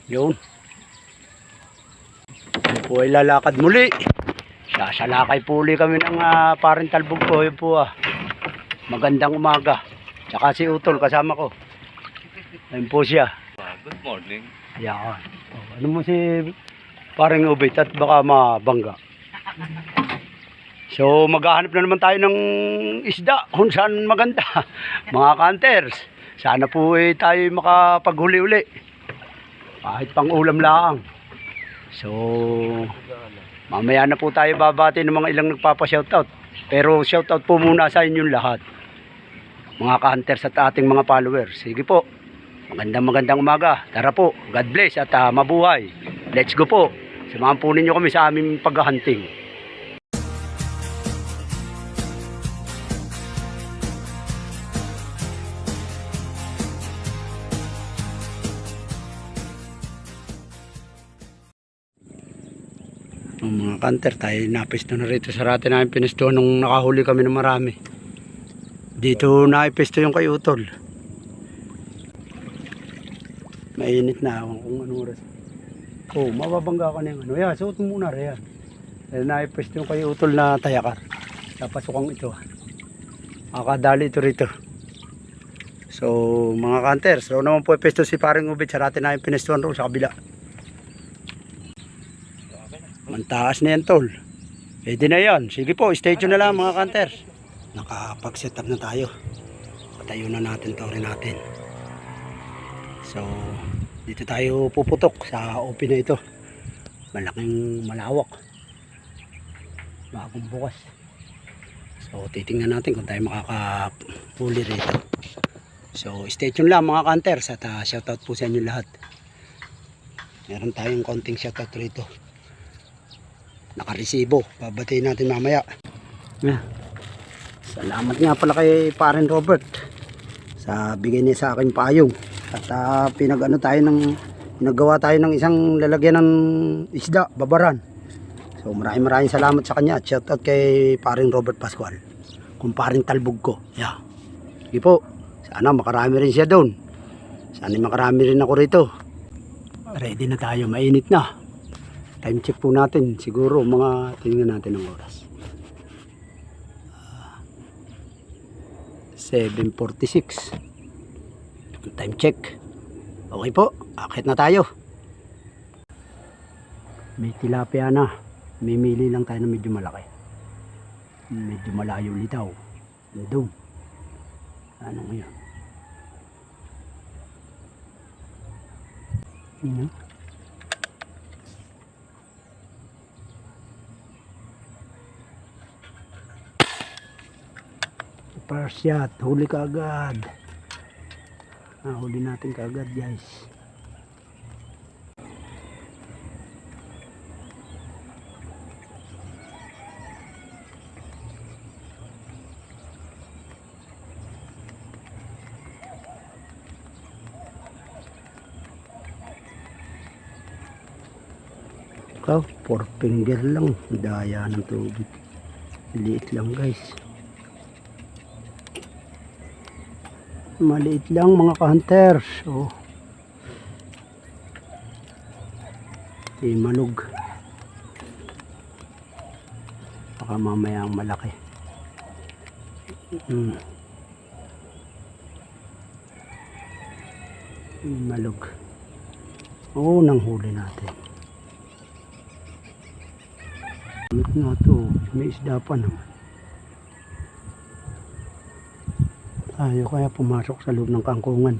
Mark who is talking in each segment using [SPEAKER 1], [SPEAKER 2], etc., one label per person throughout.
[SPEAKER 1] Yun. Yun po ay lalakad muli. Sasalakay po uli kami ng paring talbog po. Yun po magandang umaga. Tsaka si Utol kasama ko. Ayun po siya.
[SPEAKER 2] Good morning.
[SPEAKER 1] Yan. Ano mo si paring ubit at baka mabangga. So maghahanap na naman tayo ng isda kung saan maganda. Mga hunters. Sana po tayo makapaghuli-uli. Kahit pang ulam lang. So mamaya na po tayo babati ng mga ilang nagpapa-shoutout. Pero shoutout po muna sa inyong lahat. Mga hunters at ating mga followers. Sige po. Magandang umaga. Tara po. God bless at mabuhay. Let's go po. Samahan po ninyo kami sa aming paghahunting. Mga kanter, tayo napisto na rito sa rati namin pinisto nung nakahuli kami ng marami. Dito naipisto yung kay Utol. Mainit na kung ano oras. Oh, mababangga ka na yung ano. Yan, suot mo muna rin yan. Naipisto yung kay Utol na tayakar. Napasukang ito. Akadali ito rito. So mga kanter, so naman po ipisto si paring ubit sa rati namin pinistuan ro sa kabila. Mantaas na yan tol. Pwede na yan. Sige po, stay tuned na lang mga kanter. Nakapag-set up na tayo. Patayo na natin to rin natin. So dito tayo puputok sa open na ito. Malaking malawak. Bagong bukas. So titingnan natin kung tayo makakapuli rito. So stay tuned lang mga kanters. At shoutout po sa inyo lahat. Meron tayong konting shoutout rito. Nakaresibo, babatiin natin mamaya. Salamat nga pala kay Paren Robert sa bigay niya sa akin payong. At pinagawa tayo ng isang lalagyan ng isda, babaran. So maraming salamat sa kanya. At shoutout kay Paren Robert Pascual, kung paring talbog ko. Yeah. Sige po, sana makarami rin siya doon. Sana makarami rin ako rito. Ready na tayo, mainit na. Time check po natin, siguro mga tingnan natin ang oras. 7:46. Time check. Okay po, akit na tayo. May tilapia na. Mimili lang tayo ng medyo malaki. Medyo malayo litaw. Doon. Ano ngayon? Ano? First shot, huli ka agad. Huli natin kaagad guys. Ikaw, 4 finger lang. Daya ng tubig. Liit lang guys. Maliit lang mga ka-hunters. Oh. Malug. Baka mamaya ang malaki. Malug. Oo, nang huli natin. Ano na to? May isda pa naman. Tayo kaya pumasok sa loob ng kangkungan.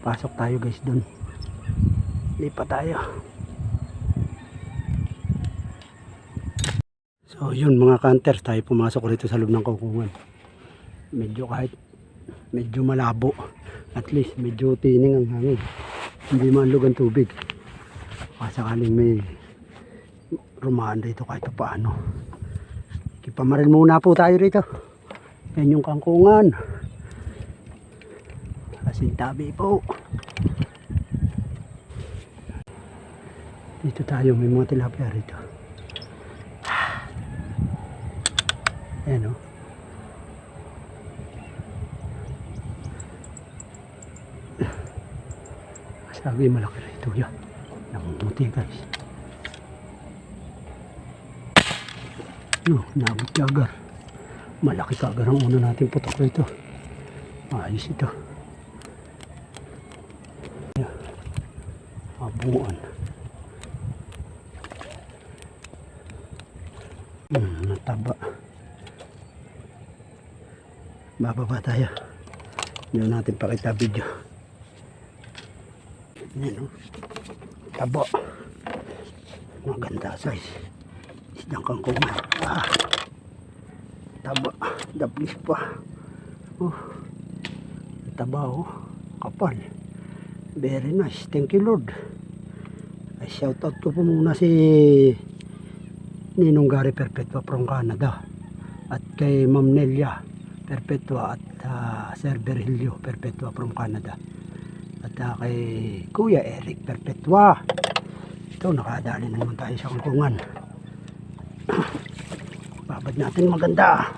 [SPEAKER 1] Pasok tayo guys dun. Lipat tayo. So yun mga hunters, tayo pumasok rito sa loob ng kangkungan. Medyo malabo. At least medyo tining ang hangin. Hindi manlog ang tubig. Sakaling may rumaan rito kahit paano. Kipamarin muna po tayo rito. Yan yung kangkungan. Asintabi po. Dito tayo, may mga tilapia rito. Ayan o. Sabi May malaki rito yan. Namumuti guys. Nabot kagar. Malaki kagar ang una natin putok rito. Ayos ito. Abuan. Nataba. Bababa tayo. Hindi natin pakita video. Yan o. Taba. Maganda size. Isdang kangkungan. Taba. Dablis pa. Taba o. Kapal. Very nice. Thank you Lord. Ay shout out ko po muna si Ninong Gary Perpetua from Canada. At kay Ma'am Nelia Perpetua at Sir Berhilio Perpetua from Canada. At kay Kuya Eric Perpetua. Ito, nakadali na naman tayo sa kangkungan. Babad natin maganda.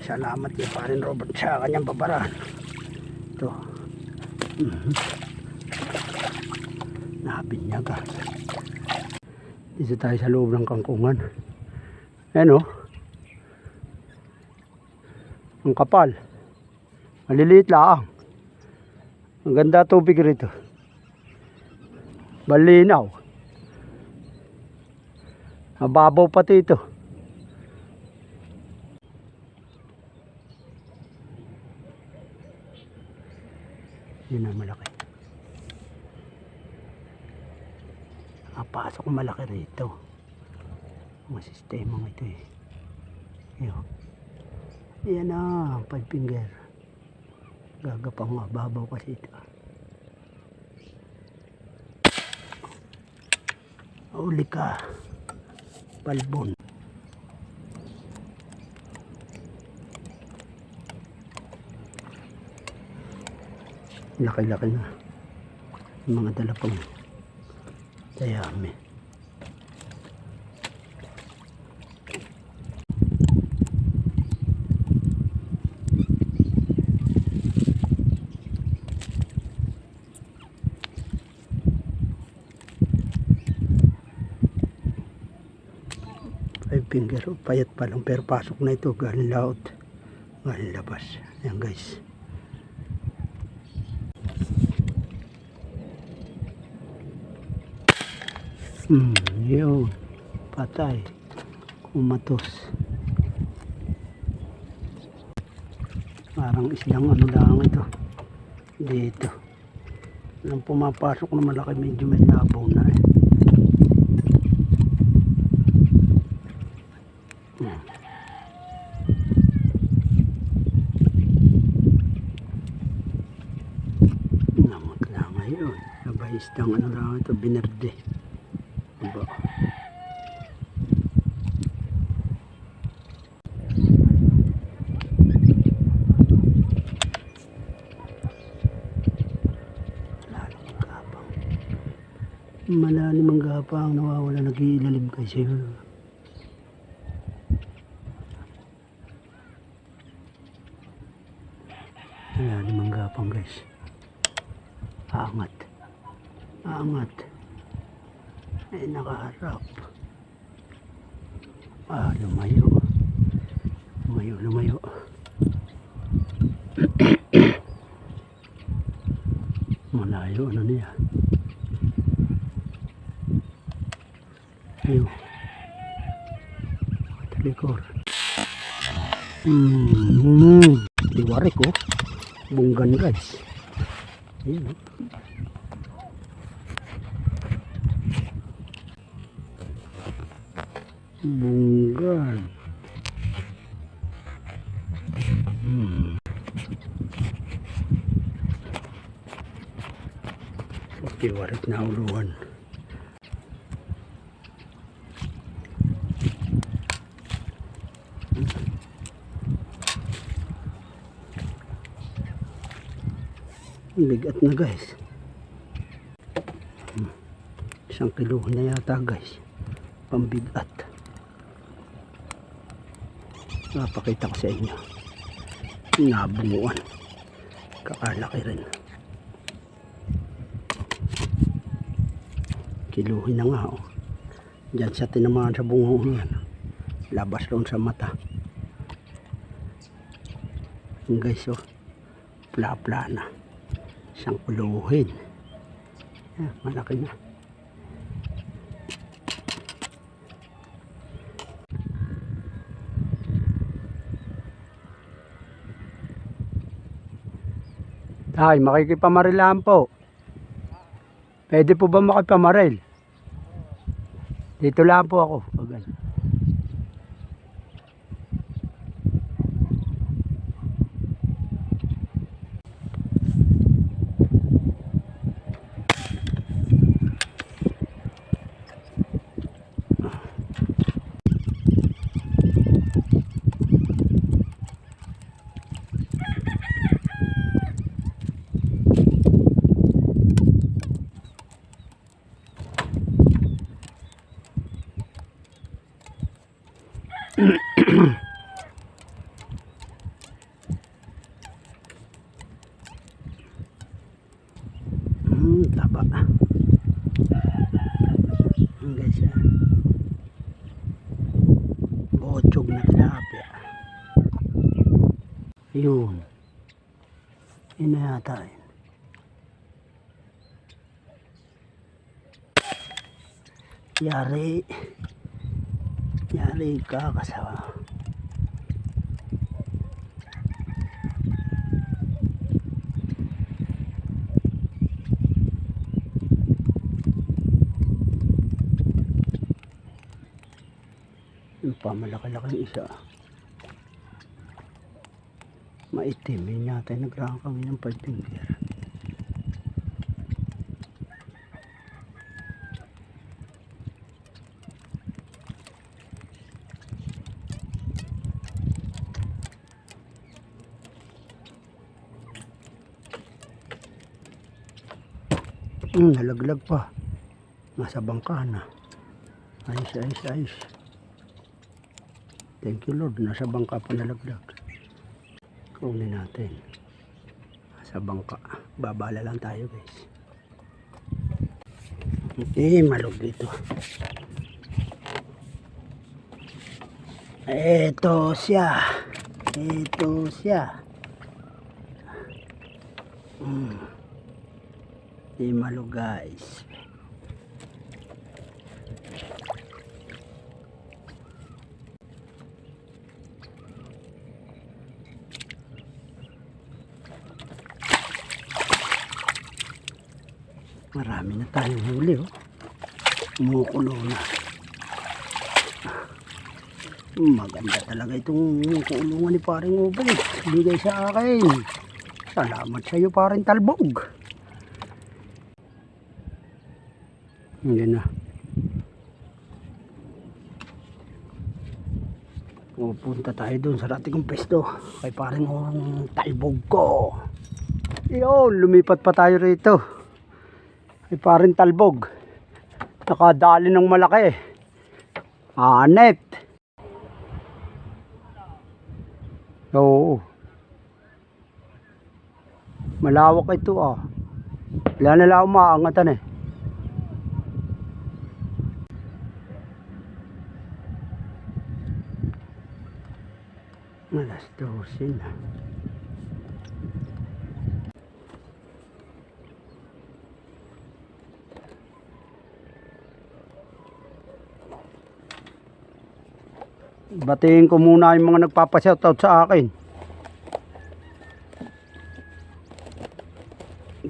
[SPEAKER 1] Salamat kay Parin Robert sa kanyang babaran. Ito. Nabinyaga. Dito tayo sa loob ng kangkungan. Ayan o. Ang kapal. Maliliit lang. Ang ganda tubig rito. Malinaw. Mababaw pati ito. Yun ang malaki. Pasok malaki rito. Mga sistema ng ito eh. Ayan. Ayan na, 5 finger. Gagapang mababaw kasi ito. Uli ka. Palbon. Laki-laki na. Yung mga dalapang dayami. Finger, payat pa lang pero pasok na ito, galing laot, galing labas. Ayan guys. Yun, patay, kumatos. Parang islang ano lang ito dito. Nang pumapasok na malaki, medyo may labaw na eh. Namot lang ngayon. Sabay isdang ano lang ito, binerde. Diba? Malalim ang gapang, nawawala, nag-iilalim kasi. Malalim ang gapang guys. Aangat. Aangat. Ay nakaharap. Lumayo. Lumayo, lumayo. Malayo, ano niya? Ayun. Talikor. Diwarik oh. Bunggan guys. Ayun oh. Bunggan. Diwarik na uluhan. Bigat na guys. 1 kilo na yata guys. Pambigat. Napakita ko sa inyo. Nabunguan. Kakalaki rin. Kiluhin na nga oh. Diyan siya tinamaan sa bungo yan. Labas doon sa mata. Yung guys oh. Pla-pla na. Isang kuluhin. Malaki na. Ay, makikipamarilaan po. Pwede po ba makipamaril? Dito lang po ako. Pag taba. Guys, bochog na tilapia. Yun. Yun na yata yun. Yari ka kasawa. Yung pamalaki-laki isa. Maitim. Yun yata nagrahan kami ng 5 finger. Nalaglag pa. Nasa bangka na. Ayos. Thank you Lord. Nasa bangka pa nalaglag. Kunin natin. Nasa bangka. Babala lang tayo guys. Malog dito. Ito siya. Malog guys. Marami na tayong huli oh. Kumukulo na. Maganda talaga itong kulungan ni paring Ubay. Bigay sa akin. Salamat sa iyo paring Talbog. Yan na. Pupunta tayo doon sa dati kong pesto kay paring Talbog ko. Yun, lumipat pa tayo rito kay paring Talbog. Nakadali ng malaki. Anet. Oo. Malawak ito ah. Wala na lang umaangatan eh. Alas 12 na. Batiin ko muna yung mga nagpapashoutout sa akin.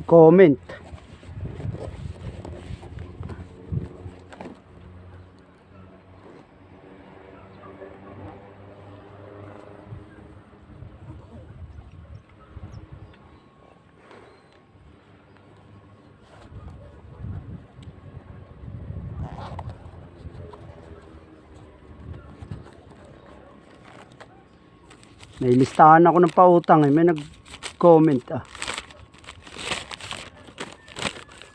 [SPEAKER 1] Comment. May listahan ako ng pautang eh. May nag-comment ah.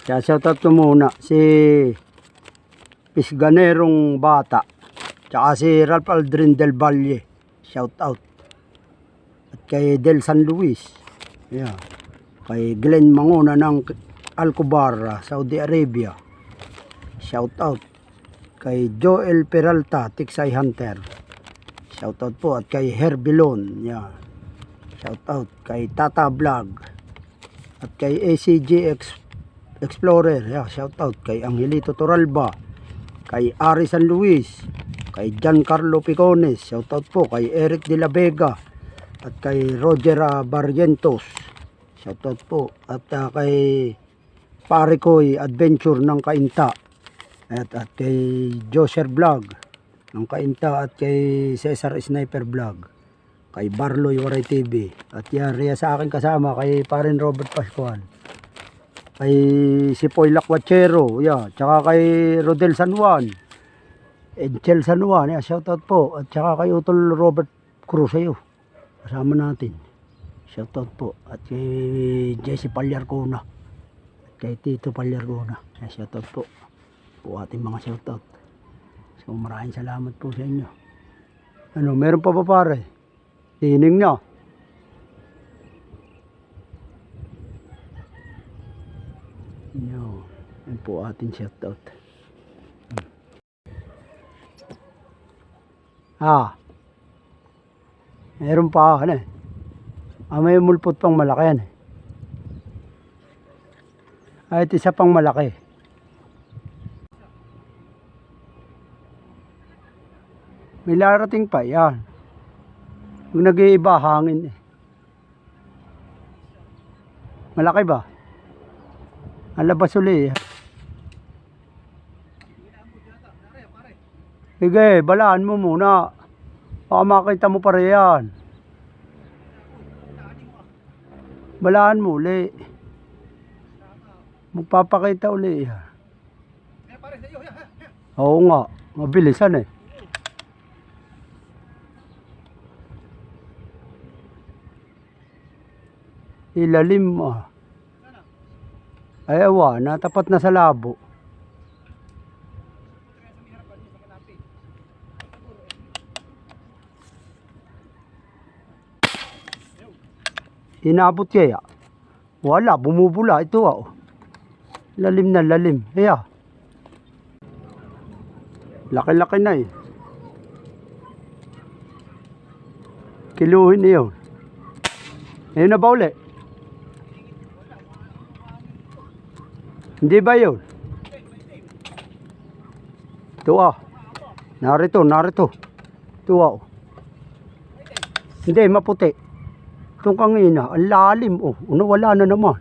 [SPEAKER 1] Kaya shoutout ko muna si Pisganerong Bata. Tsaka si Ralph Aldrin Del Valle. Shoutout. At kay Del San Luis. Yeah. Kay Glenn Manguna ng Alcobar, Saudi Arabia. shout out. Kay Joel Peralta, Tiksay Hunter, shout out po. At kay Herbilon, yan, shout out. Kay Tata Vlog, at kay ACG Explorer, yeah, shout out. Kay Angelito Toralba, kay Ari San Luis, kay Giancarlo Picones, shout out po. Kay Eric De La Vega, at kay Roger Barrientos, shout out po. At kay Pare Koy Adventure ng Kainta, at kay Joser Vlog ng Kainta, at kay Cesar Sniper Vlog, kay Barloy Waray TV, at yan riya sa akin kasama kay Parin Robert Pascual, kay Sipoy Lakwachero, yeah, tsaka kay Rodel San Juan, Edchel San Juan, yeah, shout out po. At tsaka kay Utol Robert Cruz, ayo kasama natin, shout out po. At kay Jesse Palyarcona, kay Tito Palyarcona, yeah, shout out po ating mga shout out. So maraming salamat po sa inyo. Ano, meron pa ba pare? Tining nyo. Yan po ating shout out. Meron pa ano eh. May mulpot pang malaki yan eh. Ito isa pang malaki. May larating pa yan. Kung nag-iiba hangin eh. Malaki ba? Ang labas uli eh. Sige, balaan mo muna. Baka makita mo pa rin yan. Balaan mo uli. Magpapakita uli yan. Oo nga, mabilisan eh. Ilalim mo. Ay awa, natapat na sa labo. Inabot kaya? Wala, bumubula. Ito ah. Lalim na lalim. Kaya. Laki-laki na eh. Kiluhin na yun. Ayun na ba uli? Hindi ba yun? Ito ah. Narito. Ito ah. Hindi, maputi. Itong kangina, ang lalim oh. Wala na naman.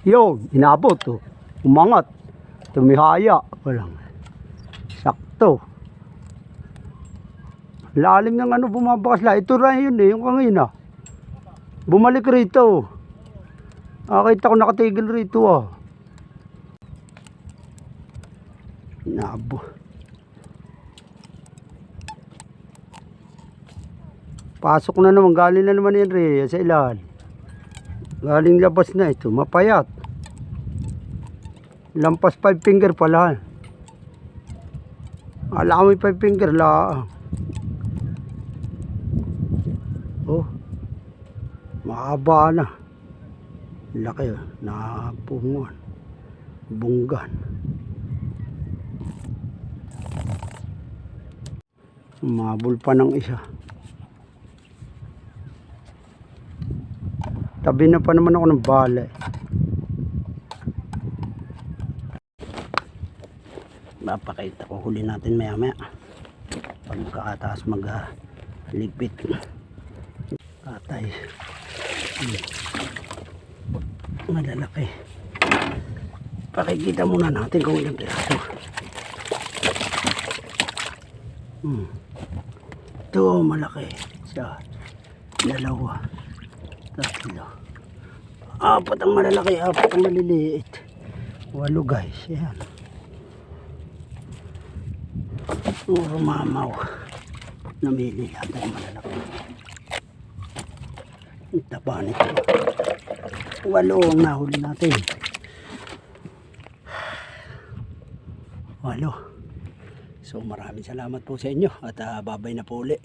[SPEAKER 1] Yun, inabot oh. Umangat. Tumihaya. Walang. Sakto. Lalim ng ano bumabakas la. Ito rin yun eh, yung kangina. Bumalik rito. Nakita ko nakatigil rito ah. Nabo. Pasok na naman, galing na naman yan Rhea sa ilalim. Galing labas na ito, mapayat. Lampas 5 finger pala. Alam mo 5 finger la. Oh. Mahaba na. Laki na punguan. Bunggan. Mabul pa ng isa. Tabi na pa naman ako ng bala. Mapakita ko, huli natin maya maya. Pagkakataas ligpit. Atay. Malalaki. Pakikita muna natin kung ilang piraso. Ito malaki. Isa. Dalawa. Tatlo. 4 ang malalaki, 4 ang maliliit. 8 guys, yan. Puro mamaw. Namili natin ang malalaki. Ang taba nito. 8 ang nahuli natin. 8. So maraming salamat po sa inyo at babay na po uli.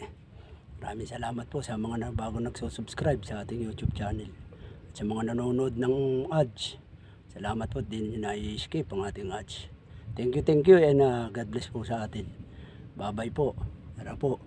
[SPEAKER 1] Maraming salamat po sa mga bago nagsusubscribe sa ating YouTube channel. sa mga nanonood ng ads. Salamat po, din nyo na-escape ang ating ads. Thank you and God bless po sa atin. Bye bye po. Tara po.